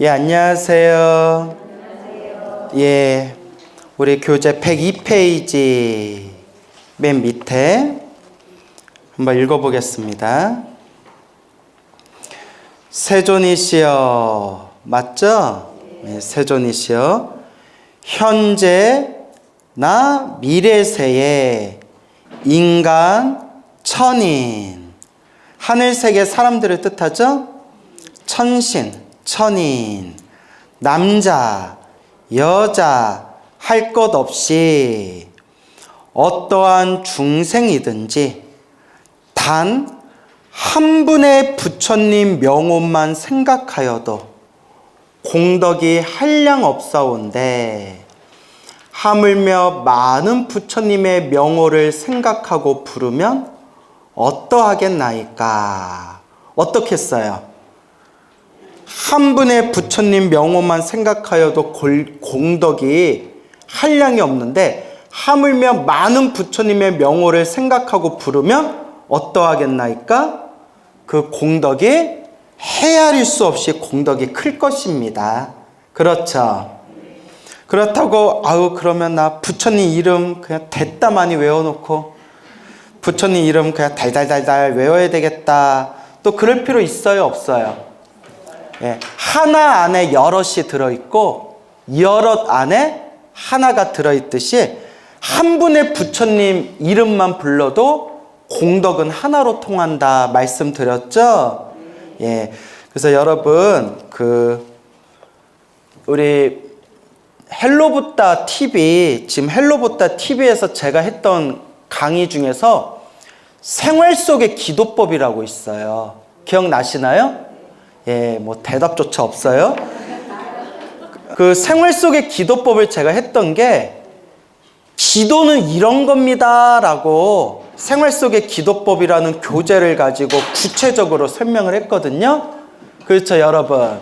예, 안녕하세요. 예, 우리 교재 102페이지 맨 밑에 한번 읽어보겠습니다. 세존이시여, 맞죠? 네, 세존이시여, 현재나 미래세에 인간, 천인, 하늘세계 사람들을 뜻하죠? 천신, 천인, 남자, 여자 할 것 없이 어떠한 중생이든지 단 한 분의 부처님 명호만 생각하여도 공덕이 한량 없사온데, 하물며 많은 부처님의 명호를 생각하고 부르면 어떠하겠나이까? 어떻겠어요? 한 분의 부처님 명호만 생각하여도 공덕이 한량이 없는데, 하물며 많은 부처님의 명호를 생각하고 부르면 어떠하겠나이까? 그 공덕이 헤아릴 수 없이 공덕이 클 것입니다. 그렇죠? 그렇다고 그러면 나 부처님 이름 그냥 됐다 많이 외워놓고 부처님 이름 그냥 달달달달 외워야 되겠다, 또 그럴 필요 있어요, 없어요? 예, 하나 안에 여럿이 들어있고 여럿 안에 하나가 들어있듯이 한 분의 부처님 이름만 불러도 공덕은 하나로 통한다 말씀드렸죠? 예, 그래서 여러분 우리 헬로부다 TV, 지금 헬로부다 TV에서 제가 했던 강의 중에서 생활 속의 기도법이라고 있어요. 기억나시나요? 예, 뭐 대답조차 없어요. 그 생활 속의 기도법을 제가 했던 게, 기도는 이런 겁니다 라고 생활 속의 기도법이라는 교재를 가지고 구체적으로 설명을 했거든요. 그렇죠, 여러분?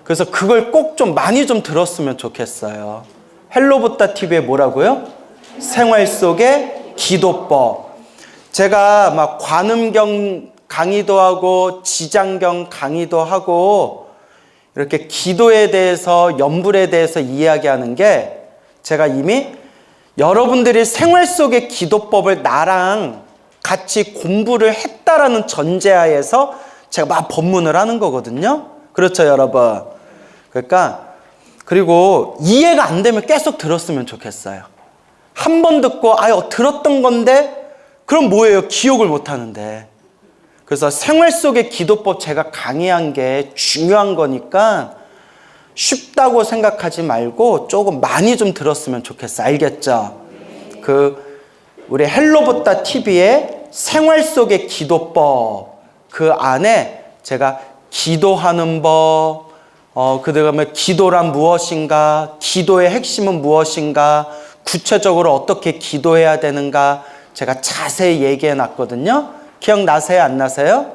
그래서 그걸 꼭 좀 많이 좀 들었으면 좋겠어요. 헬로부다 TV에 뭐라고요? 생활 속의 기도법. 제가 막 관음경 강의도 하고 지장경 강의도 하고 이렇게 기도에 대해서, 염불에 대해서 이야기하는 게, 제가 이미 여러분들이 생활 속의 기도법을 나랑 같이 공부를 했다라는 전제하에서 제가 막 법문을 하는 거거든요. 그렇죠, 여러분? 그러니까, 그리고 이해가 안 되면 계속 들었으면 좋겠어요. 한 번 듣고 들었던 건데 그럼 뭐예요? 기억을 못 하는데. 그래서 생활 속의 기도법 제가 강의한 게 중요한 거니까 쉽다고 생각하지 말고 조금 많이 좀 들었으면 좋겠어. 알겠죠? 우리 헬로부다 TV의 생활 속의 기도법, 그 안에 제가 기도하는 법, 그 다음에 기도란 무엇인가, 기도의 핵심은 무엇인가, 구체적으로 어떻게 기도해야 되는가 제가 자세히 얘기해 놨거든요. 기억나세요? 안 나세요?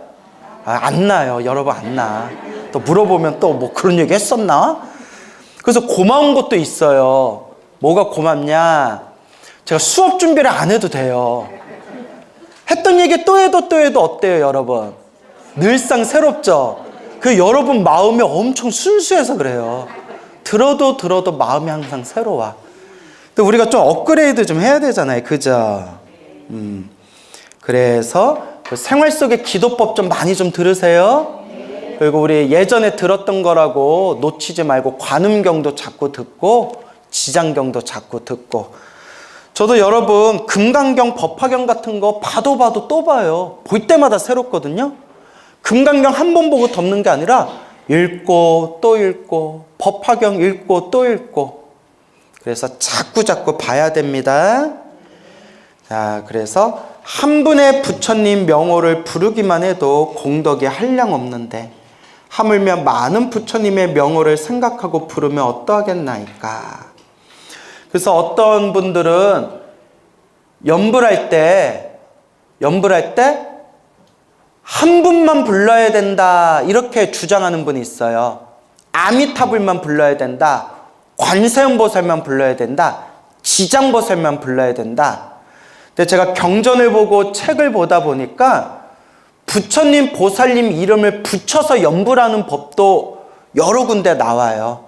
안 나요. 여러분, 안 나. 또 물어보면 또 뭐 그런 얘기 했었나? 그래서 고마운 것도 있어요. 뭐가 고맙냐? 제가 수업 준비를 안 해도 돼요. 했던 얘기 또 해도 어때요, 여러분? 늘상 새롭죠? 그 여러분 마음이 엄청 순수해서 그래요. 들어도 마음이 항상 새로워. 근데 우리가 좀 업그레이드 좀 해야 되잖아요. 그죠? 그래서 그 생활 속의 기도법 좀 많이 좀 들으세요. 그리고 우리 예전에 들었던 거라고 놓치지 말고 관음경도 자꾸 듣고 지장경도 자꾸 듣고. 저도 여러분 금강경, 법화경 같은 거 봐도 또 봐요. 볼 때마다 새롭거든요. 금강경 한 번 보고 덮는 게 아니라 읽고 또 읽고, 법화경 읽고 또 읽고, 그래서 자꾸 봐야 됩니다. 자, 그래서 한 분의 부처님 명호를 부르기만 해도 공덕이 한량 없는데, 하물며 많은 부처님의 명호를 생각하고 부르면 어떠하겠나이까? 그래서 어떤 분들은 염불할 때 한 분만 불러야 된다 이렇게 주장하는 분이 있어요. 아미타불만 불러야 된다, 관세음보살만 불러야 된다, 지장보살만 불러야 된다. 근데 제가 경전을 보고 책을 보다 보니까 부처님, 보살님 이름을 붙여서 염불하는 법도 여러 군데 나와요.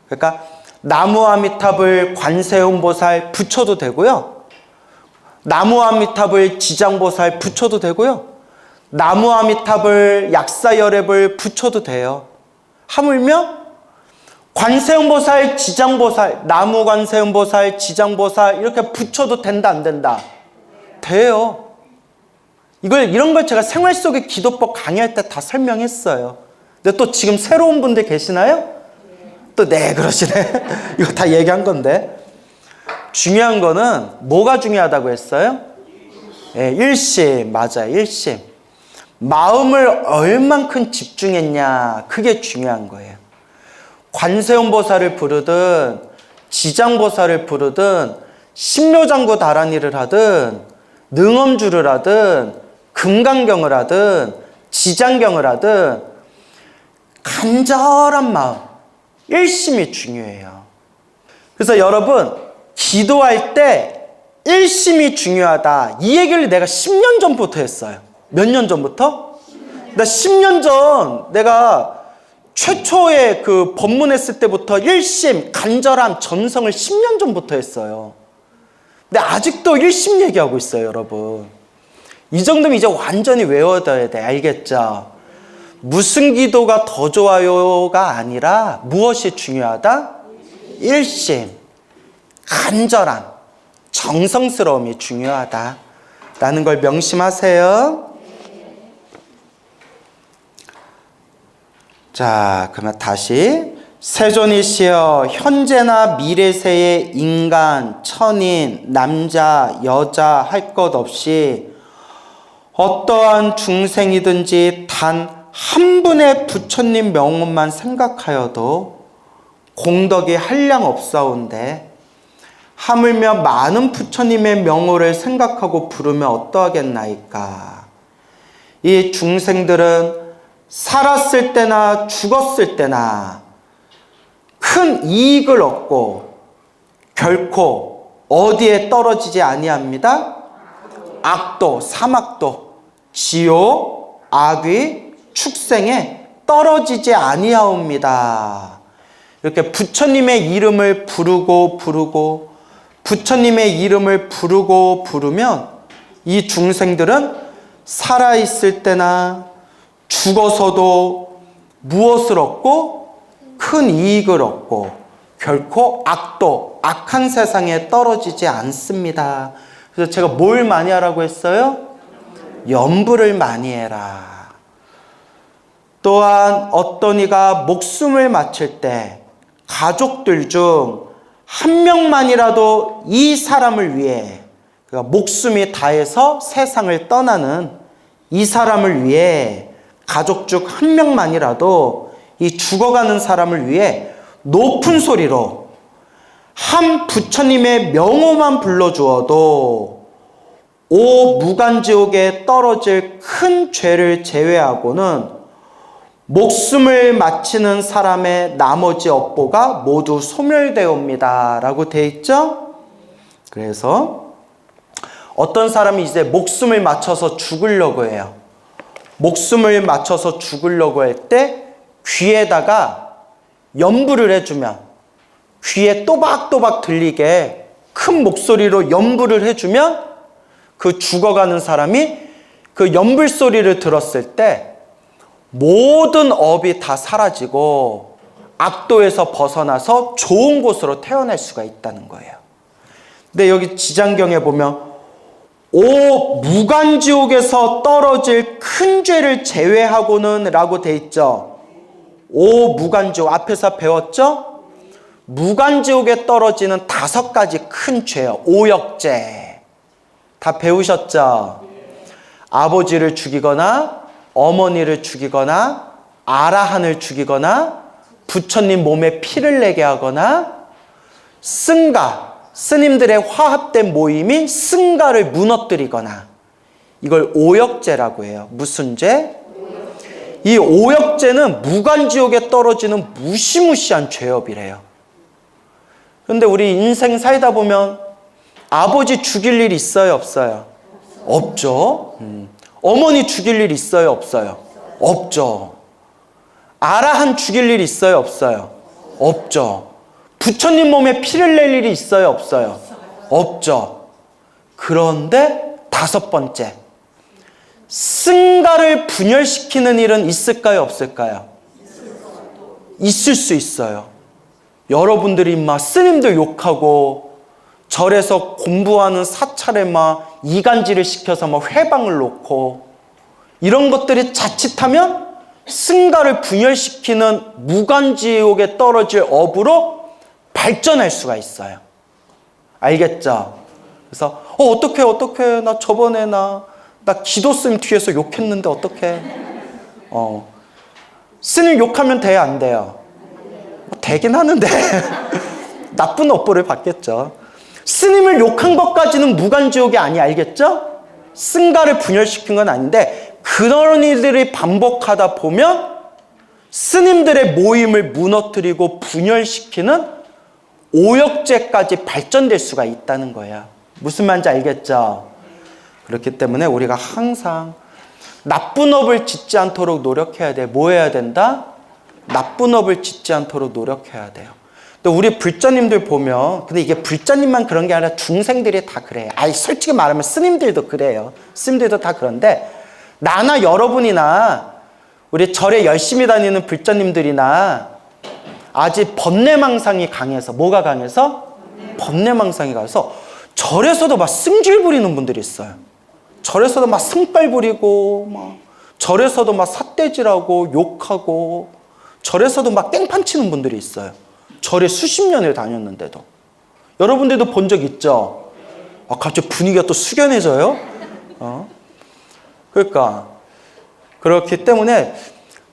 그러니까 나무아미탑을 관세음보살 붙여도 되고요. 나무아미탑을 지장보살 붙여도 되고요. 나무아미탑을 약사열애를 붙여도 돼요. 하물며 관세음보살, 지장보살, 나무관세음보살, 지장보살 이렇게 붙여도 된다, 안 된다? 돼요. 이런 걸 제가 생활 속의 기도법 강의할 때 다 설명했어요. 근데 또 지금 새로운 분들 계시나요? 또 네, 그러시네. 이거 다 얘기한 건데. 중요한 거는 뭐가 중요하다고 했어요? 네, 일심. 맞아요, 일심. 마음을 얼만큼 집중했냐, 그게 중요한 거예요. 관세음보살을 부르든 지장보살을 부르든 신묘장구 다란이를 하든 능엄주를 하든 금강경을 하든 지장경을 하든 간절한 마음, 일심이 중요해요. 그래서 여러분, 기도할 때 일심이 중요하다, 이 얘기를 내가 10년 전부터 했어요. 몇 년 전부터? 나 10년 전 내가 최초의 그 법문했을 때부터 일심, 간절함, 전성을 10년 전부터 했어요. 근데 아직도 일심 얘기하고 있어요, 여러분. 이 정도면 이제 완전히 외워둬야 돼. 알겠죠? 무슨 기도가 더 좋아요가 아니라 무엇이 중요하다? 일심, 간절함, 정성스러움이 중요하다라는 걸 명심하세요. 자, 그러면 다시 세존이시여, 현재나 미래세의 인간, 천인, 남자, 여자 할 것 없이 어떠한 중생이든지 단 한 분의 부처님 명호만 생각하여도 공덕이 한량 없사온데, 하물며 많은 부처님의 명호를 생각하고 부르면 어떠하겠나이까. 이 중생들은 살았을 때나 죽었을 때나 큰 이익을 얻고 결코 어디에 떨어지지 아니합니다? 악도, 사막도, 지옥, 악귀, 축생에 떨어지지 아니하옵니다. 이렇게 부처님의 이름을 부르고 부처님의 이름을 부르면 이 중생들은 살아있을 때나 죽어서도 무엇을 얻고 큰 이익을 얻고 결코 악도, 악한 세상에 떨어지지 않습니다. 그래서 제가 뭘 많이 하라고 했어요? 염불을 많이 해라. 또한 어떤 이가 목숨을 마칠 때 가족들 중 한 명만이라도 이 사람을 위해, 그러니까 목숨이 다해서 세상을 떠나는 이 사람을 위해, 가족 중 한 명만이라도 이 죽어가는 사람을 위해 높은 소리로 한 부처님의 명호만 불러주어도 오 무간지옥에 떨어질 큰 죄를 제외하고는 목숨을 마치는 사람의 나머지 업보가 모두 소멸되옵니다 라고 되어 있죠. 그래서 어떤 사람이 이제 목숨을 맞춰서 죽으려고 해요. 목숨을 맞춰서 죽으려고 할 때 귀에다가 염불을 해주면, 귀에 또박또박 들리게 큰 목소리로 염불을 해주면 그 죽어가는 사람이 그 염불 소리를 들었을 때 모든 업이 다 사라지고 악도에서 벗어나서 좋은 곳으로 태어날 수가 있다는 거예요. 근데 여기 지장경에 보면 오 무간지옥에서 떨어질 큰 죄를 제외하고는 라고 돼 있죠. 오 무간지옥, 앞에서 배웠죠? 무간지옥에 떨어지는 5가지 큰 죄요. 오역죄 다 배우셨죠? 아버지를 죽이거나 어머니를 죽이거나 아라한을 죽이거나 부처님 몸에 피를 내게 하거나 승가, 스님들의 화합된 모임인 승가를 무너뜨리거나, 이걸 오역죄라고 해요. 무슨 죄? 이 오역죄는 무간지옥에 떨어지는 무시무시한 죄업이래요. 그런데 우리 인생 살다 보면 아버지 죽일 일 있어요, 없어요? 없죠. 어머니 죽일 일 있어요, 없어요? 없죠. 아라한 죽일 일 있어요, 없어요? 없죠. 부처님 몸에 피를 낼 일이 있어요, 없어요? 없죠. 그런데 다섯 번째, 승가를 분열시키는 일은 있을까요, 없을까요? 있을 수 있어요. 여러분들이 막 스님들 욕하고 절에서 공부하는 사찰에 막 이간질을 시켜서 막 회방을 놓고 이런 것들이 자칫하면 승가를 분열시키는 무간지옥에 떨어질 업으로 발전할 수가 있어요. 알겠죠? 그래서 어떡해 나 저번에 나 기도스님 뒤에서 욕했는데 어떡해. 스님 욕하면 돼요, 안 돼요? 되긴 하는데 나쁜 업보를 받겠죠. 스님을 욕한 것까지는 무간지옥이 아니, 알겠죠? 승가를 분열시킨 건 아닌데 그런 일들이 반복하다 보면 스님들의 모임을 무너뜨리고 분열시키는 오역죄까지 발전될 수가 있다는 거야. 무슨 말인지 알겠죠? 그렇기 때문에 우리가 항상 나쁜 업을 짓지 않도록 노력해야 돼. 뭐 해야 된다? 나쁜 업을 짓지 않도록 노력해야 돼요. 근데 우리 불자님들 보면, 근데 이게 불자님만 그런 게 아니라 중생들이 다 그래요. 솔직히 말하면 스님들도 그래요. 스님들도 다 그런데 나나 여러분이나 우리 절에 열심히 다니는 불자님들이나 아직 번뇌망상이 강해서, 뭐가 강해서? 번뇌망상이 강해서 절에서도 막 승질 부리는 분들이 있어요. 절에서도 막 승빨 부리고, 막 절에서도 막 삿대질하고 욕하고, 절에서도 막 땡판 치는 분들이 있어요. 절에 수십 년을 다녔는데도. 여러분들도 본 적 있죠? 갑자기 분위기가 또 숙연해져요? 그러니까 그렇기 때문에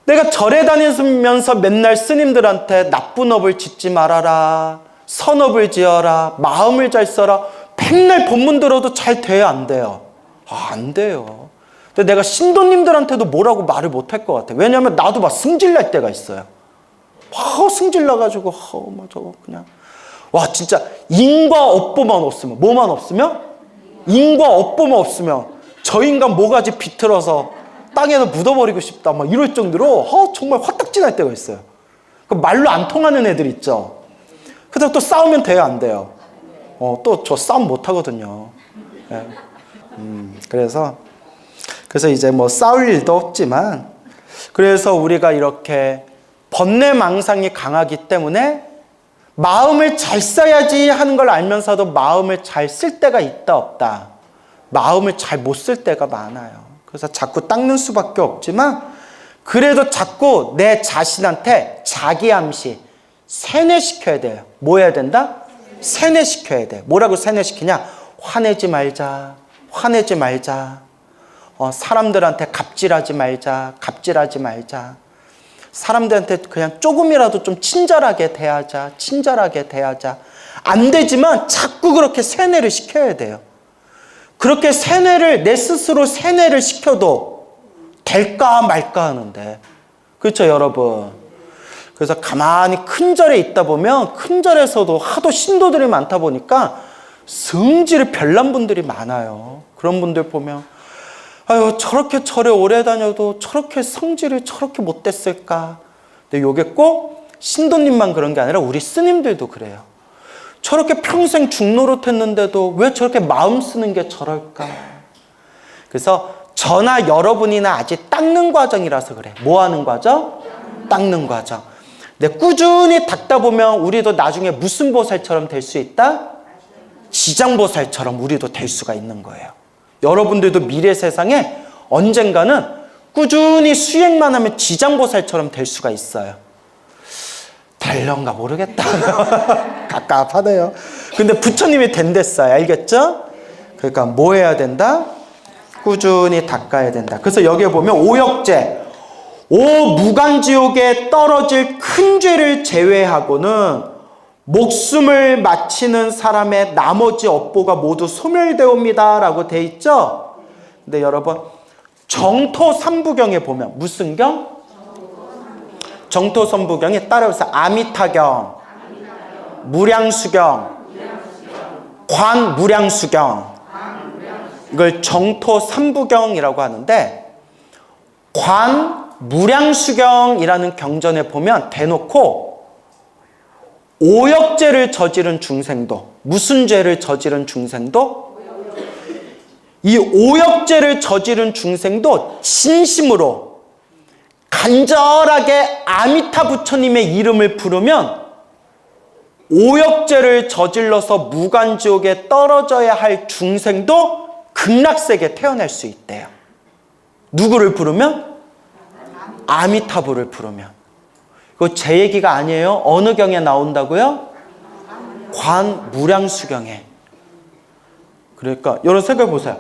내가 절에 다니면서 맨날 스님들한테 나쁜 업을 짓지 말아라, 선업을 지어라, 마음을 잘 써라, 맨날 본문 들어도 잘 돼요, 안 돼요? 안 돼요. 근데 내가 신도님들한테도 뭐라고 말을 못할 것 같아. 왜냐하면 나도 막 승질날 때가 있어요. 승질나가지고 저거 그냥 진짜 인과 업보만 없으면, 뭐만 없으면? 인과 업보만 없으면 저 인간 모가지 비틀어서 땅에서 묻어버리고 싶다 막 이럴 정도로 정말 화딱지 날 때가 있어요. 말로 안 통하는 애들 있죠. 그래서 또 싸우면 돼요, 안 돼요? 또 저 싸움 못 하거든요. 네. 그래서 이제 뭐 싸울 일도 없지만, 그래서 우리가 이렇게 번뇌망상이 강하기 때문에 마음을 잘 써야지 하는 걸 알면서도 마음을 잘 쓸 때가 있다 없다. 마음을 잘 못 쓸 때가 많아요. 그래서 자꾸 닦는 수밖에 없지만, 그래도 자꾸 내 자신한테 자기암시 세뇌시켜야 돼요. 뭐 해야 된다? 세뇌시켜야 돼. 뭐라고 세뇌시키냐? 화내지 말자, 화내지 말자. 사람들한테 갑질하지 말자, 갑질하지 말자. 사람들한테 그냥 조금이라도 좀 친절하게 대하자, 친절하게 대하자. 안 되지만 자꾸 그렇게 세뇌를 시켜야 돼요. 그렇게 내 스스로 세뇌를 시켜도 될까 말까 하는데. 그렇죠, 여러분? 그래서 가만히 큰 절에 있다 보면 큰 절에서도 하도 신도들이 많다 보니까 성질이 별난 분들이 많아요. 그런 분들 보면 저렇게 절에 오래 다녀도 저렇게 성질이 저렇게 못됐을까. 근데 이게 꼭 신도님만 그런 게 아니라 우리 스님들도 그래요. 저렇게 평생 중노릇 했는데도 왜 저렇게 마음 쓰는 게 저럴까. 그래서 저나 여러분이나 아직 닦는 과정이라서 그래. 뭐 하는 과정? 닦는 과정. 근데 꾸준히 닦다 보면 우리도 나중에 무슨 보살처럼 될 수 있다? 지장보살처럼 우리도 될 수가 있는 거예요. 여러분들도 미래 세상에 언젠가는 꾸준히 수행만 하면 지장보살처럼 될 수가 있어요. 될런가 모르겠다. 갑갑하네요. 근데 부처님이 된댔어요. 알겠죠? 그러니까 뭐 해야 된다? 꾸준히 닦아야 된다. 그래서 여기에 보면 오역죄, 무간지옥에 떨어질 큰 죄를 제외하고는 목숨을 마치는 사람의 나머지 업보가 모두 소멸되옵니다 라고 돼 있죠. 근데 여러분 정토 삼부경에 보면 무슨 경? 정토 삼부경에 따라서 아미타경, 무량수경, 관무량수경, 이걸 정토 삼부경이라고 하는데, 관, 무량수경이라는 경전에 보면 대놓고 오역죄를 저지른 중생도, 무슨 죄를 저지른 중생도? 이 오역죄를 저지른 중생도 진심으로 간절하게 아미타 부처님의 이름을 부르면 오역죄를 저질러서 무간지옥에 떨어져야 할 중생도 극락세계에 태어날 수 있대요. 누구를 부르면? 아미타부를 부르면. 이거 제 얘기가 아니에요. 어느 경에 나온다고요? 관무량수경에. 그러니까 여러분 생각해 보세요.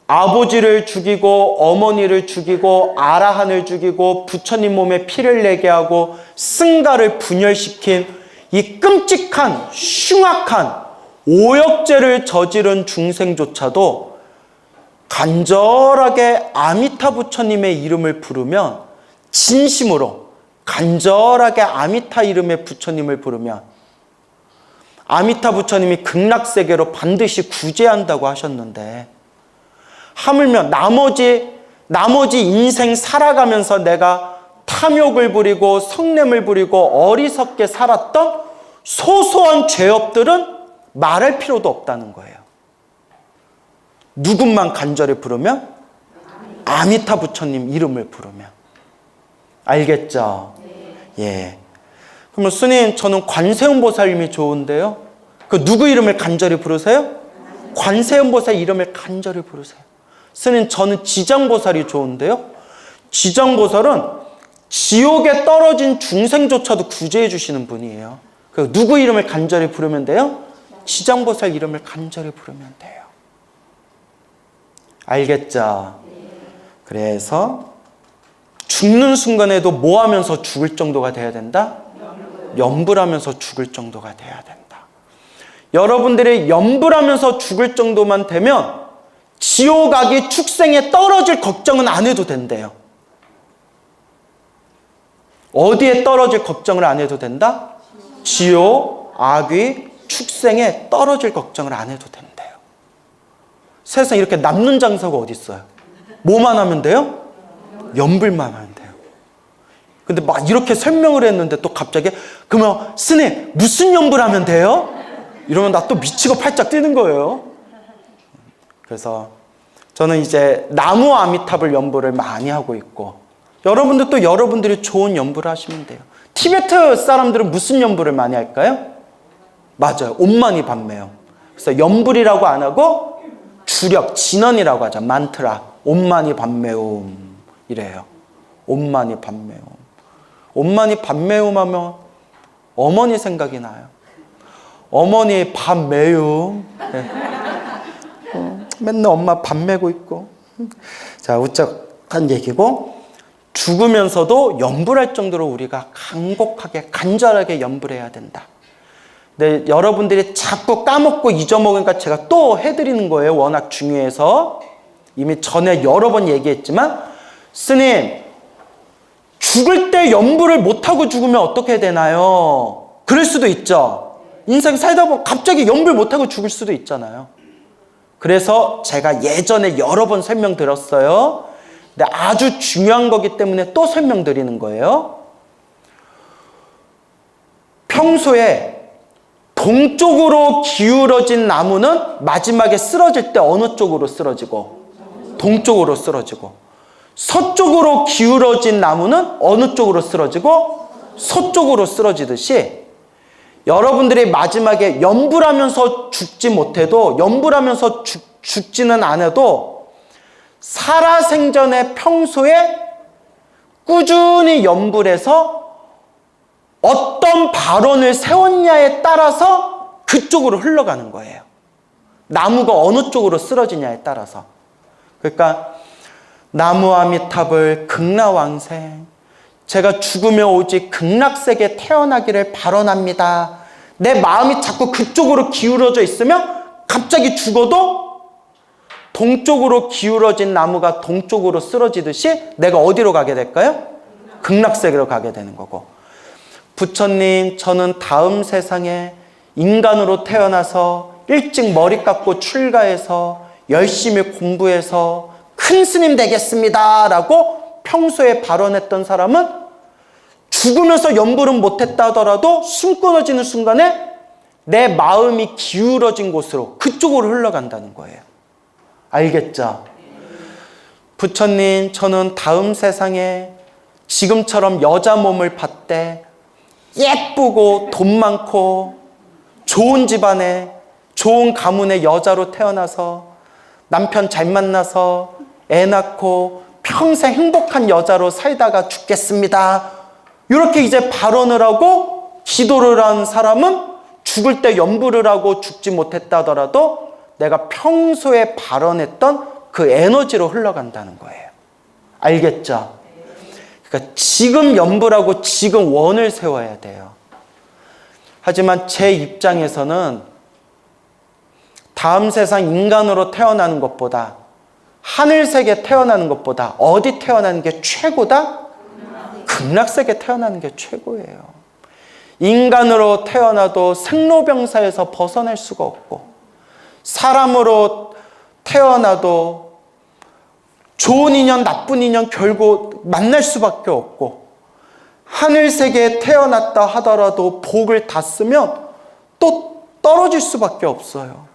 아버지를 죽이고 어머니를 죽이고 아라한을 죽이고 부처님 몸에 피를 내게 하고 승가를 분열시킨 이 끔찍한 흉악한 오역죄를 저지른 중생조차도 간절하게 아미타 부처님의 이름을 부르면, 진심으로 간절하게 아미타 이름의 부처님을 부르면 아미타 부처님이 극락세계로 반드시 구제한다고 하셨는데, 하물며 나머지 인생 살아가면서 내가 탐욕을 부리고 성냄을 부리고 어리석게 살았던 소소한 죄업들은 말할 필요도 없다는 거예요. 누군만 간절히 부르면? 아미타 부처님 이름을 부르면. 알겠죠? 예. 그러면 스님, 저는 관세음보살님이 좋은데요. 그 누구 이름을 간절히 부르세요? 관세음보살 이름을 간절히 부르세요. 스님, 저는 지장보살이 좋은데요. 지장보살은 지옥에 떨어진 중생조차도 구제해 주시는 분이에요. 그 누구 이름을 간절히 부르면 돼요? 지장보살 이름을 간절히 부르면 돼요. 알겠죠? 그래서 죽는 순간에도 뭐 하면서 죽을 정도가 돼야 된다? 염불하면서 죽을 정도가 돼야 된다. 여러분들이 염불하면서 죽을 정도만 되면 지옥 악이 축생에 떨어질 걱정은 안 해도 된대요. 어디에 떨어질 걱정을 안 해도 된다? 지옥 악이 축생에 떨어질 걱정을 안 해도 된대요. 세상에 이렇게 남는 장사가 어디 있어요? 뭐만 하면 돼요? 염불만 하면 돼요. 근데 막 이렇게 설명을 했는데 또 갑자기 그러면 스님 무슨 염불하면 돼요? 이러면 나 또 미치고 팔짝 뛰는 거예요. 그래서 저는 이제 나무 아미탑을 염불을 많이 하고 있고, 여러분들 또 여러분들이 좋은 염불을 하시면 돼요. 티베트 사람들은 무슨 염불을 많이 할까요? 맞아요. 옴마니 밤매요. 그래서 염불이라고 안 하고 주력, 진언이라고 하죠. 만트라. 옴마니 밤매움 이래요. 옴마니 밤매움. 옴마니 밤매움 하면 어머니 생각이 나요. 어머니 밤매움. 네. 맨날 엄마 밥 메고 있고. 자, 우쩍한 얘기고, 죽으면서도 염불할 정도로 우리가 간곡하게 간절하게 염불해야 된다. 근데 여러분들이 자꾸 까먹고 잊어먹으니까 제가 또 해드리는 거예요. 워낙 중요해서. 이미 전에 여러 번 얘기했지만, 스님 죽을 때 염불을 못하고 죽으면 어떻게 되나요? 그럴 수도 있죠. 인생 살다 보면 갑자기 염불 못하고 죽을 수도 있잖아요. 그래서 제가 예전에 여러 번 설명드렸어요. 근데 아주 중요한 거기 때문에 또 설명드리는 거예요. 평소에 동쪽으로 기울어진 나무는 마지막에 쓰러질 때 어느 쪽으로 쓰러지고? 동쪽으로 쓰러지고. 서쪽으로 기울어진 나무는 어느 쪽으로 쓰러지고? 서쪽으로 쓰러지듯이 여러분들이 마지막에 염불하면서 죽지 못해도, 염불하면서 죽지는 않아도 살아생전에 평소에 꾸준히 염불해서 어떤 발언을 세웠냐에 따라서 그쪽으로 흘러가는 거예요. 나무가 어느 쪽으로 쓰러지냐에 따라서. 그러니까 나무 아미탑을 극락왕생, 제가 죽으면 오직 극락세계에 태어나기를 발언합니다. 내 마음이 자꾸 그쪽으로 기울어져 있으면 갑자기 죽어도 동쪽으로 기울어진 나무가 동쪽으로 쓰러지듯이 내가 어디로 가게 될까요? 극락세계로 가게 되는 거고, 부처님 저는 다음 세상에 인간으로 태어나서 일찍 머리 깎고 출가해서 열심히 공부해서 큰 스님 되겠습니다 라고 평소에 발언했던 사람은 죽으면서 염불은 못했다 하더라도 숨 끊어지는 순간에 내 마음이 기울어진 곳으로 그쪽으로 흘러간다는 거예요. 알겠죠? 부처님, 저는 다음 세상에 지금처럼 여자 몸을 받되 예쁘고 돈 많고 좋은 집안에 좋은 가문의 여자로 태어나서 남편 잘 만나서 애 낳고 평생 행복한 여자로 살다가 죽겠습니다. 이렇게 이제 발언을 하고 기도를 한 사람은 죽을 때 염불을 하고 죽지 못했다 하더라도 내가 평소에 발언했던 그 에너지로 흘러간다는 거예요. 알겠죠? 그러니까 지금 염불하고 지금 원을 세워야 돼요. 하지만 제 입장에서는 다음 세상 인간으로 태어나는 것보다 하늘세계 태어나는 것보다 어디 태어나는 게 최고다? 극락세계 태어나는 게 최고예요. 인간으로 태어나도 생로병사에서 벗어날 수가 없고 사람으로 태어나도 좋은 인연, 나쁜 인연 결국 만날 수밖에 없고 하늘세계에 태어났다 하더라도 복을 다 쓰면 또 떨어질 수밖에 없어요.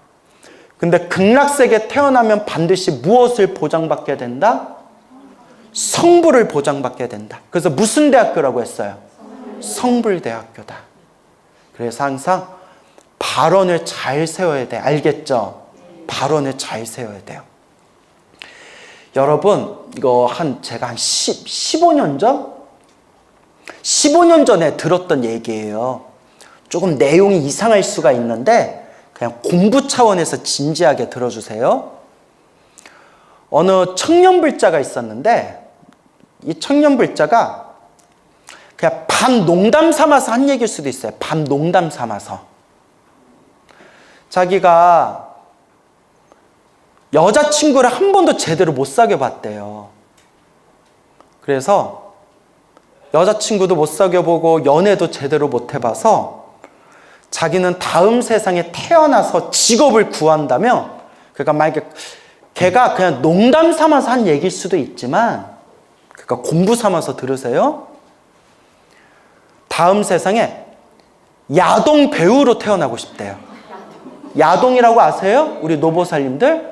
근데 극락세계에 태어나면 반드시 무엇을 보장받게 된다? 성불을 보장받게 된다. 그래서 무슨 대학교라고 했어요? 성불대학교다. 그래서 항상 발언을 잘 세워야 돼. 알겠죠? 발언을 잘 세워야 돼요. 여러분, 이거 제가 한 15년 전? 15년 전에 들었던 얘기예요. 조금 내용이 이상할 수가 있는데 그냥 공부 차원에서 진지하게 들어주세요. 어느 청년불자가 있었는데 이 청년불자가 그냥 반 농담 삼아서 한 얘기일 수도 있어요. 반 농담 삼아서. 자기가 여자친구를 한 번도 제대로 못 사귀어 봤대요. 그래서 여자친구도 못 사귀어 보고 연애도 제대로 못 해봐서 자기는 다음 세상에 태어나서 직업을 구한다면, 그러니까 만약에 걔가 그냥 농담 삼아서 한 얘기일 수도 있지만, 그러니까 공부 삼아서 들으세요. 다음 세상에 야동 배우로 태어나고 싶대요. 야동이라고 아세요? 우리 노보살님들?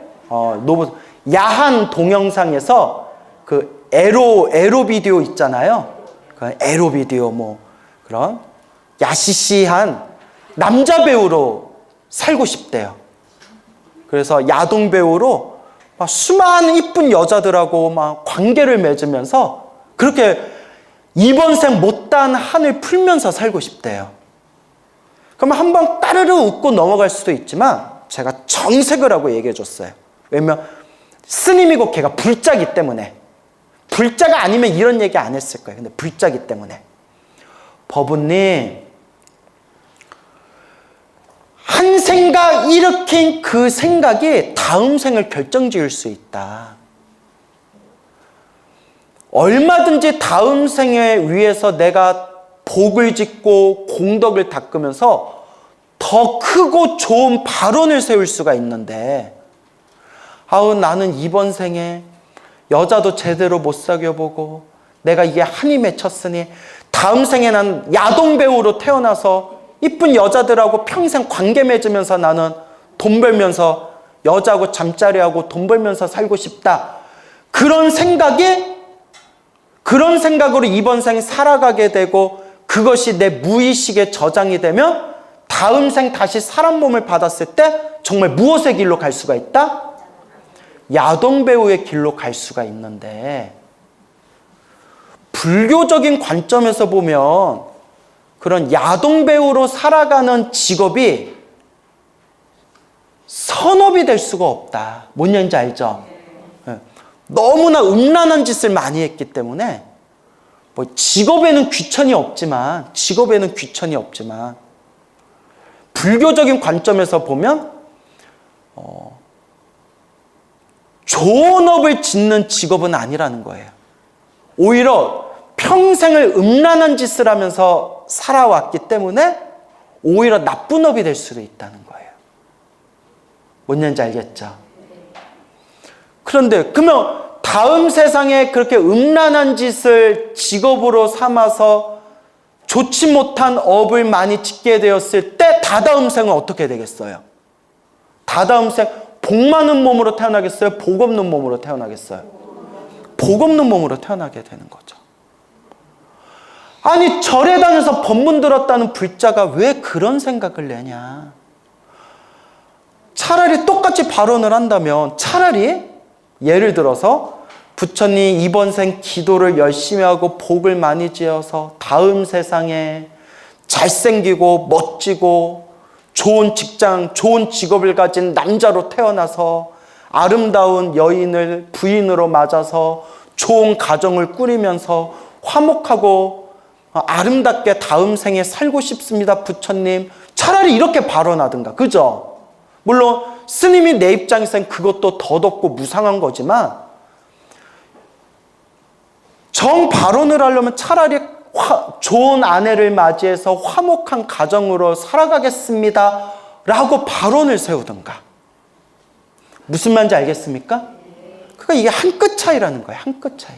야한 동영상에서 그 에로 비디오 있잖아요. 그 에로 비디오 그런 야시시한 남자 배우로 살고 싶대요. 그래서 야동 배우로 막 수많은 이쁜 여자들하고 막 관계를 맺으면서 그렇게 이번 생 못다한 한을 풀면서 살고 싶대요. 그러면 한번 따르르 웃고 넘어갈 수도 있지만 제가 정색을 하고 얘기해 줬어요. 왜냐면 스님이고 걔가 불자기 때문에. 불자가 아니면 이런 얘기 안 했을 거예요. 근데 불자기 때문에. 법우님, 한 생각 일으킨 그 생각이 다음 생을 결정지을 수 있다. 얼마든지 다음 생에 위해서 내가 복을 짓고 공덕을 닦으면서 더 크고 좋은 발언을 세울 수가 있는데, 나는 이번 생에 여자도 제대로 못 사귀어보고 내가 이게 한이 맺혔으니 다음 생에 난 야동 배우로 태어나서 이쁜 여자들하고 평생 관계 맺으면서 나는 돈 벌면서 여자하고 잠자리하고 돈 벌면서 살고 싶다. 그런 생각으로 이번 생 살아가게 되고 그것이 내 무의식에 저장이 되면 다음 생 다시 사람 몸을 받았을 때 정말 무엇의 길로 갈 수가 있다? 야동 배우의 길로 갈 수가 있는데, 불교적인 관점에서 보면 그런 야동 배우로 살아가는 직업이 선업이 될 수가 없다. 뭔 얘기인지 알죠? 너무나 음란한 짓을 많이 했기 때문에 직업에는 귀천이 없지만 불교적인 관점에서 보면 좋은 업을 짓는 직업은 아니라는 거예요. 오히려 평생을 음란한 짓을 하면서 살아왔기 때문에 오히려 나쁜 업이 될 수도 있다는 거예요. 뭔 얘기인지 알겠죠? 그런데 그러면 다음 세상에 그렇게 음란한 짓을 직업으로 삼아서 좋지 못한 업을 많이 짓게 되었을 때 다다음 생은 어떻게 되겠어요? 다다음 생 복 많은 몸으로 태어나겠어요? 복 없는 몸으로 태어나겠어요? 복 없는 몸으로 태어나게 되는 거죠. 아니 절에 다녀서 법문 들었다는 불자가 왜 그런 생각을 내냐? 차라리 똑같이 발언을 한다면 차라리 예를 들어서 부처님 이번 생 기도를 열심히 하고 복을 많이 지어서 다음 세상에 잘생기고 멋지고 좋은 직장, 좋은 직업을 가진 남자로 태어나서 아름다운 여인을 부인으로 맞아서 좋은 가정을 꾸리면서 화목하고 아름답게 다음 생에 살고 싶습니다, 부처님. 차라리 이렇게 발언하든가, 그죠? 물론 스님이 내 입장에서는 그것도 더덥고 무상한 거지만 정 발언을 하려면 차라리 좋은 아내를 맞이해서 화목한 가정으로 살아가겠습니다 라고 발언을 세우든가. 무슨 말인지 알겠습니까? 그러니까 이게 한 끗 차이라는 거예요. 한 끗 차이.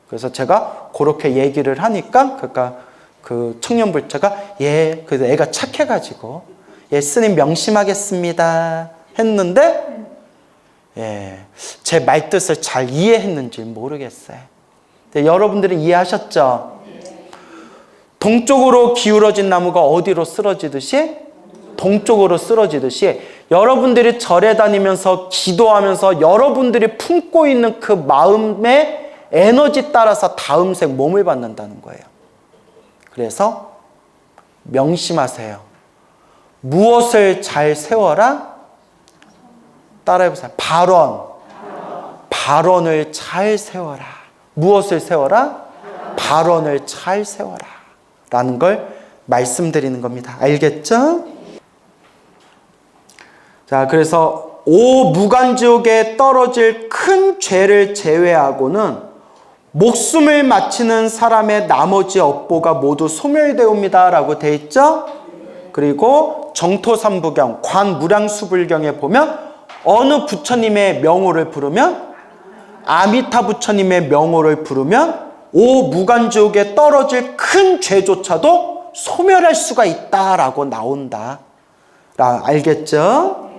그래서 제가 그렇게 얘기를 하니까 그러니까 그 청년불자가 그래서 애가 착해가지고 스님 명심하겠습니다 했는데 제 말뜻을 잘 이해했는지 모르겠어요. 여러분들은 이해하셨죠? 동쪽으로 기울어진 나무가 어디로 쓰러지듯이? 동쪽으로 쓰러지듯이 여러분들이 절에 다니면서 기도하면서 여러분들이 품고 있는 그 마음의 에너지 따라서 다음 생 몸을 받는다는 거예요. 그래서 명심하세요. 무엇을 잘 세워라? 따라해보세요. 발언을 잘 세워라. 무엇을 세워라? 발언을 잘 세워라. 라는 걸 말씀드리는 겁니다. 알겠죠? 자, 그래서 무간지옥에 떨어질 큰 죄를 제외하고는 목숨을 마치는 사람의 나머지 업보가 모두 소멸되옵니다 라고 되어 있죠? 그리고 정토삼부경, 관무량수불경에 보면 어느 부처님의 명호를 부르면 아미타 부처님의 명호를 부르면 무간지옥에 떨어질 큰 죄조차도 소멸할 수가 있다라고 나온다. 알겠죠?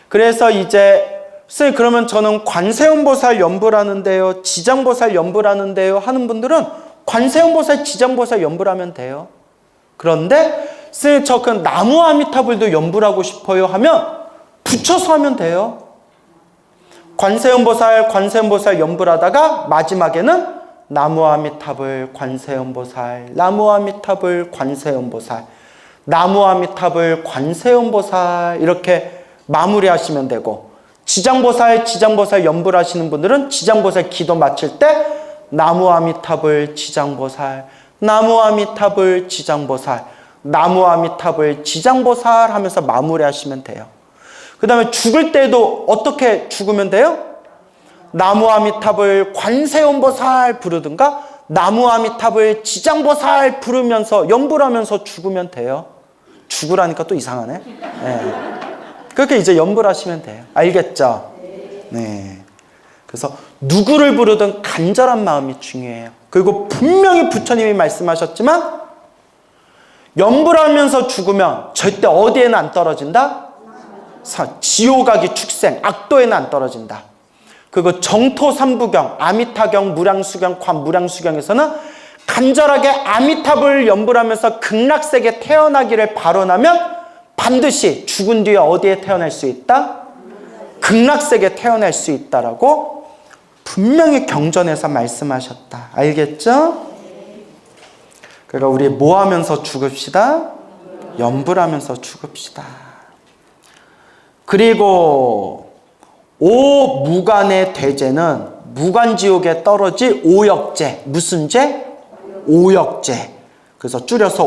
그래서 이제 선생님 그러면 저는 관세음보살 연불하는데요, 지장보살 연불하는데요 하는 분들은 관세음보살, 지장보살 연불하면 돼요. 그런데 선생님 저 그 나무 아미타불도 연불하고 싶어요 하면 붙여서 하면 돼요. 관세음보살 연불하다가 마지막에는 나무 아미타불 관세음보살, 나무 아미타불 관세음보살, 나무 아미타불 관세음보살 이렇게 마무리하시면 되고, 지장보살 연불하시는 분들은 지장보살 기도 마칠 때 나무 아미타불 지장보살, 나무 아미타불 지장보살, 나무 아미타불 지장보살 하면서 마무리하시면 돼요. 그 다음에 죽을 때도 어떻게 죽으면 돼요? 나무 아미타불 관세음보살 부르든가 나무 아미타불 지장보살 부르면서 연불하면서 죽으면 돼요. 죽으라니까 또 이상하네. 그렇게 이제 연불하시면 돼요. 알겠죠? 네. 그래서 누구를 부르든 간절한 마음이 중요해요. 그리고 분명히 부처님이 말씀하셨지만 연불하면서 죽으면 절대 어디에는 안 떨어진다? 지옥아기 축생, 악도에는 안 떨어진다. 그리고 정토삼부경, 아미타경, 무량수경, 관무량수경에서는 간절하게 아미타불 연불하면서 극락세계 태어나기를 발언하면 반드시 죽은 뒤에 어디에 태어날 수 있다? 극락세계 태어날 수 있다라고 분명히 경전에서 말씀하셨다. 알겠죠? 그러니까 우리 뭐 하면서 죽읍시다? 연불하면서 죽읍시다. 그리고 무간의 대죄는 무간지옥에 떨어질 오역죄. 무슨 죄? 오역죄. 그래서 줄여서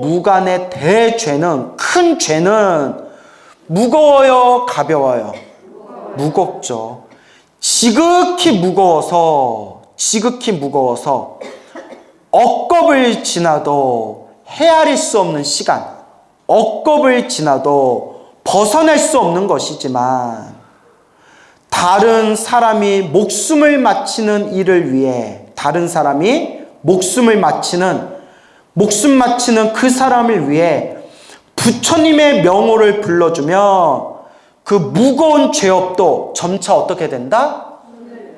무간의 대죄는, 큰 죄는 무거워요, 가벼워요? 무겁죠. 지극히 무거워서 억겁을 지나도 헤아릴 수 없는 시간, 억겁을 지나도 벗어날 수 없는 것이지만 다른 사람이 목숨을 바치는 일을 위해 목숨 바치는 그 사람을 위해 부처님의 명호를 불러주면 그 무거운 죄업도 점차 어떻게 된다?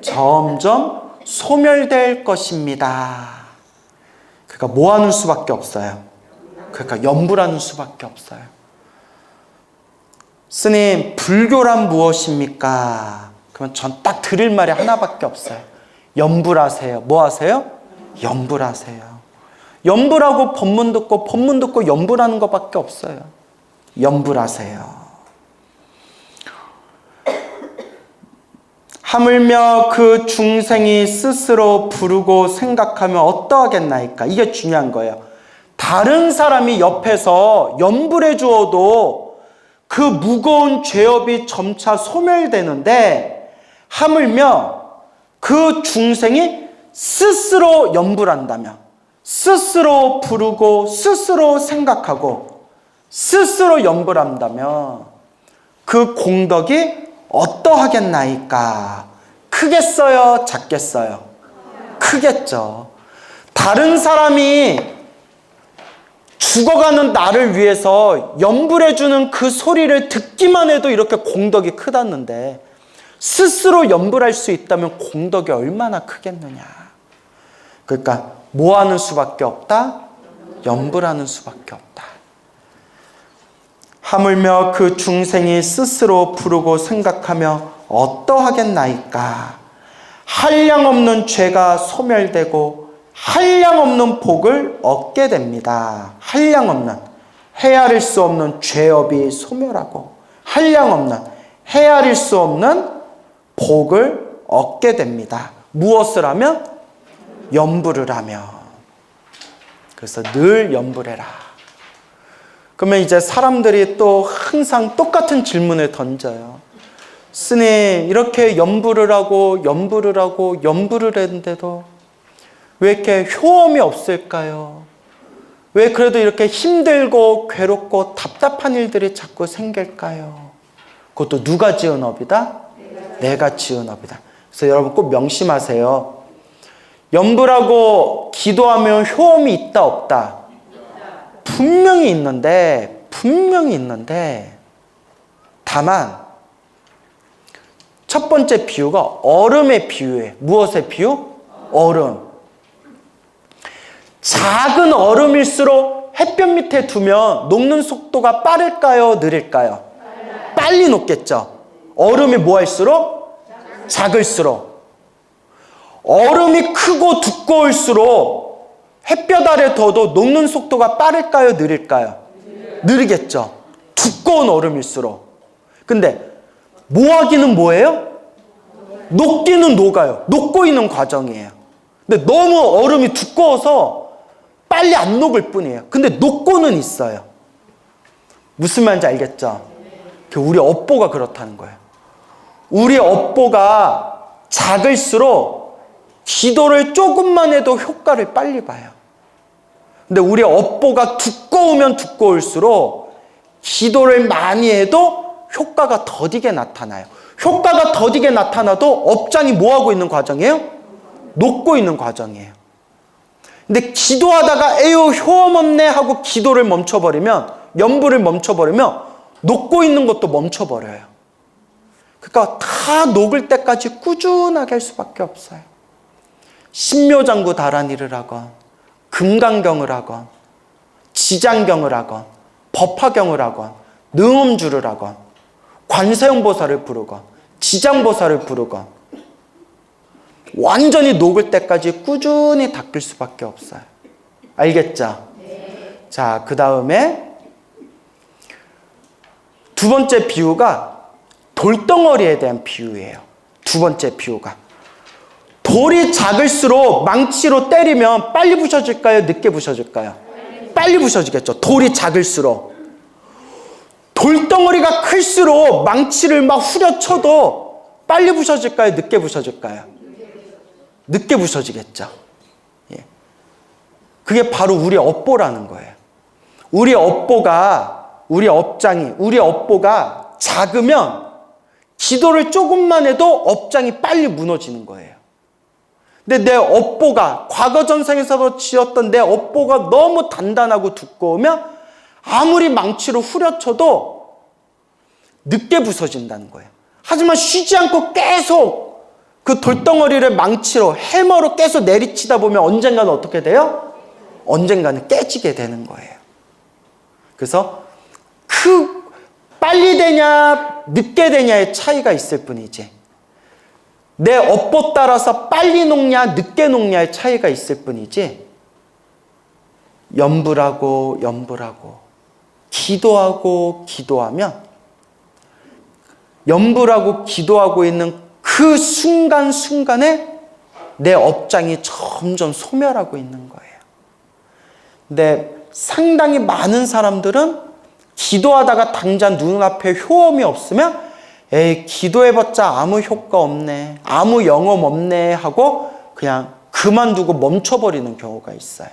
점점 소멸될 것입니다. 그러니까 뭐 하는 수밖에 없어요? 그러니까 염불하는 수밖에 없어요. 스님, 불교란 무엇입니까? 그러면 전 딱 드릴 말이 하나밖에 없어요. 염불하세요. 뭐 하세요? 염불하세요. 염불하고 법문 듣고 염불하는 것밖에 없어요. 염불하세요. 하물며 그 중생이 스스로 부르고 생각하면 어떠하겠나이까? 이게 중요한 거예요. 다른 사람이 옆에서 염불해 주어도 그 무거운 죄업이 점차 소멸되는데 하물며 그 중생이 스스로 염불한다면, 스스로 부르고 스스로 생각하고 스스로 염불한다면 그 공덕이 어떠하겠나이까? 크겠어요? 작겠어요? 크겠죠. 다른 사람이 죽어가는 나를 위해서 염불해주는 그 소리를 듣기만 해도 이렇게 공덕이 크다는데 스스로 염불할 수 있다면 공덕이 얼마나 크겠느냐. 그러니까 뭐 하는 수밖에 없다? 염불하는 수밖에 없다. 하물며 그 중생이 스스로 부르고 생각하며 어떠하겠나이까? 한량없는 죄가 소멸되고 한량없는 복을 얻게 됩니다. 한량없는, 헤아릴 수 없는 죄업이 소멸하고 한량없는, 헤아릴 수 없는 복을 얻게 됩니다. 무엇을 하면? 염불을 하며. 그래서 늘 염불해라. 그러면 이제 사람들이 또 항상 똑같은 질문을 던져요. 스님, 이렇게 염불을 하고 했는데도 왜 이렇게 효험이 없을까요? 왜 그래도 이렇게 힘들고 괴롭고 답답한 일들이 자꾸 생길까요? 그것도 누가 지은 업이다? 내가 지은 업이다. 그래서 여러분 꼭 명심하세요. 염불하고 기도하면 효험이 있다 없다? 분명히 있는데 다만 첫 번째 비유가 얼음의 비유예요. 무엇의 비유? 얼음. 작은 얼음일수록 햇볕 밑에 두면 녹는 속도가 빠를까요? 느릴까요? 빨리 녹겠죠. 얼음이 뭐 할수록? 작을수록. 얼음이 크고 두꺼울수록 햇볕 아래 둬도 녹는 속도가 빠를까요? 느릴까요? 느리겠죠. 두꺼운 얼음일수록. 근데 모하기는 뭐예요? 녹기는 녹아요. 녹고 있는 과정이에요. 근데 너무 얼음이 두꺼워서 빨리 안 녹을 뿐이에요. 근데 녹고는 있어요. 무슨 말인지 알겠죠? 우리 업보가 그렇다는 거예요. 우리 업보가 작을수록 기도를 조금만 해도 효과를 빨리 봐요. 근데 우리 업보가 두꺼우면 두꺼울수록 기도를 많이 해도 효과가 더디게 나타나요. 효과가 더디게 나타나도 업장이 뭐하고 있는 과정이에요? 녹고 있는 과정이에요. 근데 기도하다가 에휴 효험 없네 하고 기도를 멈춰버리면, 염불을 멈춰버리면 녹고 있는 것도 멈춰버려요. 그러니까 다 녹을 때까지 꾸준하게 할 수밖에 없어요. 신묘장구 다란이를 하건, 금강경을 하건, 지장경을 하건, 법화경을 하건, 능엄주를 하건, 관세음보살을 부르건, 지장보살을 부르건, 완전히 녹을 때까지 꾸준히 닦을 수밖에 없어요. 알겠죠? 네. 자, 그 다음에 두 번째 비유가 돌덩어리에 대한 비유예요. 두 번째 비유가. 돌이 작을수록 망치로 때리면 빨리 부셔질까요? 늦게 부셔질까요? 빨리 부셔지겠죠. 돌이 작을수록. 돌덩어리가 클수록 망치를 막 후려쳐도 빨리 부셔질까요? 늦게 부셔질까요? 늦게 부셔지겠죠. 예. 그게 바로 우리 업보라는 거예요. 우리 업보가 우리 업장이, 우리 업보가 작으면 기도를 조금만 해도 업장이 빨리 무너지는 거예요. 근데 내 업보가, 과거 전생에서 지었던 내 업보가 너무 단단하고 두꺼우면 아무리 망치로 후려쳐도 늦게 부서진다는 거예요. 하지만 쉬지 않고 계속 그 돌덩어리를 망치로, 해머로 계속 내리치다 보면 언젠가는 어떻게 돼요? 언젠가는 깨지게 되는 거예요. 그래서 빨리 되냐 늦게 되냐의 차이가 있을 뿐이지, 내 업보 따라서 빨리 녹냐 늦게 녹냐의 차이가 있을 뿐이지, 염불하고 기도하면 염불하고 기도하고 있는 그 순간순간에 내 업장이 점점 소멸하고 있는 거예요. 근데 상당히 많은 사람들은 기도하다가 당장 눈앞에 효험이 없으면 에이, 기도해봤자 아무 효과 없네, 아무 영험 없네 하고 그냥 그만두고 멈춰버리는 경우가 있어요.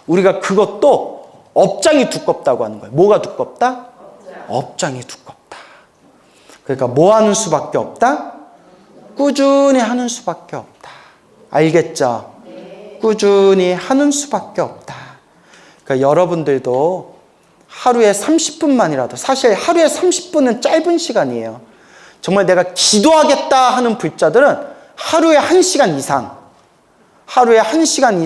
우리가 그것도 업장이 두껍다고 하는 거예요. 뭐가 두껍다? 업장이 두껍다. 그러니까 뭐 하는 수밖에 없다? 꾸준히 하는 수밖에 없다. 알겠죠? 꾸준히 하는 수밖에 없다. 그러니까 여러분들도 하루에 30분만이라도, 사실 하루에 30분은 짧은 시간이에요. 정말 내가 기도하겠다 하는 불자들은 하루에 1시간 이상, 2시간,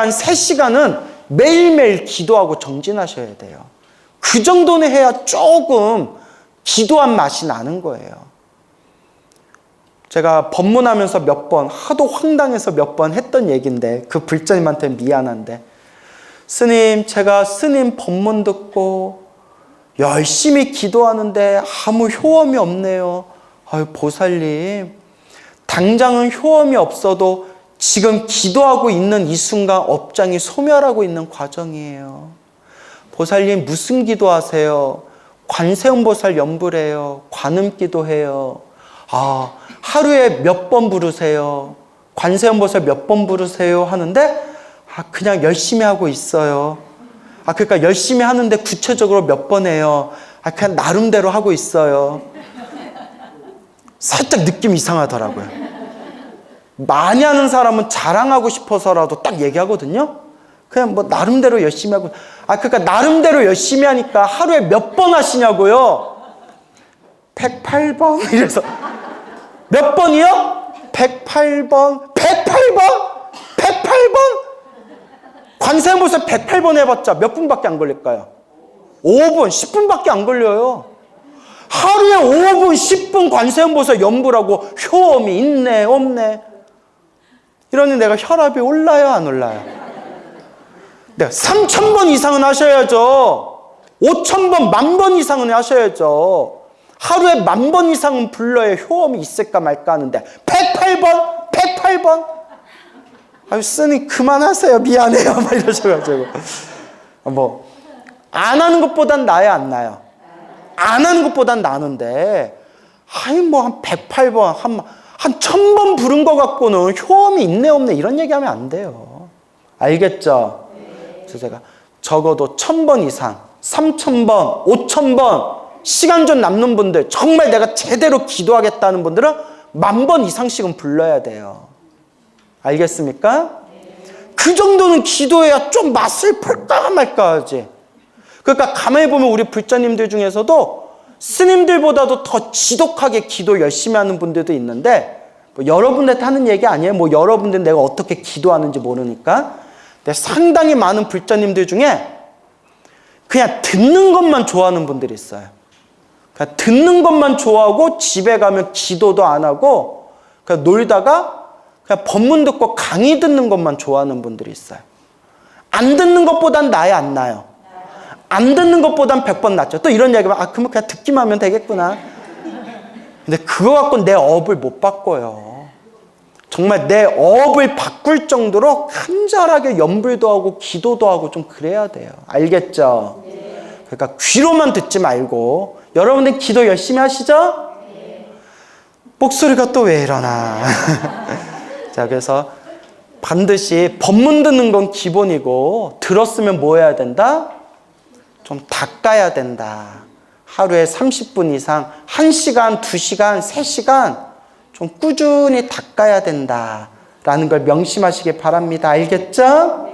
3시간은 매일매일 기도하고 정진하셔야 돼요. 그 정도는 해야 조금 기도한 맛이 나는 거예요. 제가 법문하면서 하도 황당해서 몇 번 했던 얘기인데, 그 불자님한테 미안한데, 스님, 제가 스님 법문 듣고 열심히 기도하는데 아무 효험이 없네요. 아유, 보살님, 당장은 효험이 없어도 지금 기도하고 있는 이 순간 업장이 소멸하고 있는 과정이에요. 보살님, 무슨 기도하세요? 관세음보살 염불해요. 관음기도해요. 아, 하루에 몇 번 부르세요? 관세음보살 몇 번 부르세요? 하는데 그냥 열심히 하고 있어요. 그러니까 열심히 하는데 구체적으로 몇 번 해요? 그냥 나름대로 하고 있어요. 살짝 느낌 이상하더라고요. 많이 하는 사람은 자랑하고 싶어서라도 딱 얘기하거든요. 그냥 뭐 나름대로 열심히 하고. 그러니까 나름대로 열심히 하니까 하루에 몇 번 하시냐고요? 108번. 이래서 몇 번이요? 108번. 108번? 관세음보살 108번 해봤자 몇 분밖에 안 걸릴까요? 5분, 10분밖에 안 걸려요. 하루에 5분, 10분 관세음보살 염불하고 효험이 있네, 없네. 이러니 내가 혈압이 올라요, 안 올라요? 내가 3,000번 이상은 하셔야죠. 5,000번, 10,000번 이상은 하셔야죠. 하루에 10,000번 이상은 불러야 효험이 있을까 말까 하는데 108번? 아유, 스님 그만하세요. 미안해요. 막 이러셔가지고. 안 하는 것보단 나아요, 안 나요? 안 하는 것보단 나는데, 한 108번, 한 1,000번 부른 것 갖고는 효험이 있네, 없네, 이런 얘기하면 안 돼요. 알겠죠? 그래서 제가 적어도 1,000번 이상, 3,000번, 5,000번, 시간 좀 남는 분들, 정말 내가 제대로 기도하겠다는 분들은 10,000번 이상씩은 불러야 돼요. 알겠습니까? 그 정도는 기도해야 좀 맛을 볼까 말까 하지. 그러니까 가만히 보면 우리 불자님들 중에서도 스님들보다도 더 지독하게 기도 열심히 하는 분들도 있는데, 여러분한테 하는 얘기 아니에요. 여러분들 내가 어떻게 기도하는지 모르니까. 근데 상당히 많은 불자님들 중에 그냥 듣는 것만 좋아하는 분들이 있어요. 그냥 듣는 것만 좋아하고 집에 가면 기도도 안 하고 그냥 놀다가 그냥 법문 듣고 강의 듣는 것만 좋아하는 분들이 있어요. 안 듣는 것보단 나아요, 안 나요? 안 듣는 것보단 100번 낫죠. 또 이런 얘기하면 그러면 그냥 듣기만 하면 되겠구나. 근데 그거 갖고 내 업을 못 바꿔요. 정말 내 업을 바꿀 정도로 간절하게 염불도 하고 기도도 하고 좀 그래야 돼요. 알겠죠? 그러니까 귀로만 듣지 말고. 여러분들 기도 열심히 하시죠? 목소리가 또 왜 이러나. 자, 그래서 반드시 법문 듣는 건 기본이고, 들었으면 뭐 해야 된다? 좀 닦아야 된다. 하루에 30분 이상, 1시간, 2시간, 3시간 좀 꾸준히 닦아야 된다. 라는 걸 명심하시기 바랍니다. 알겠죠?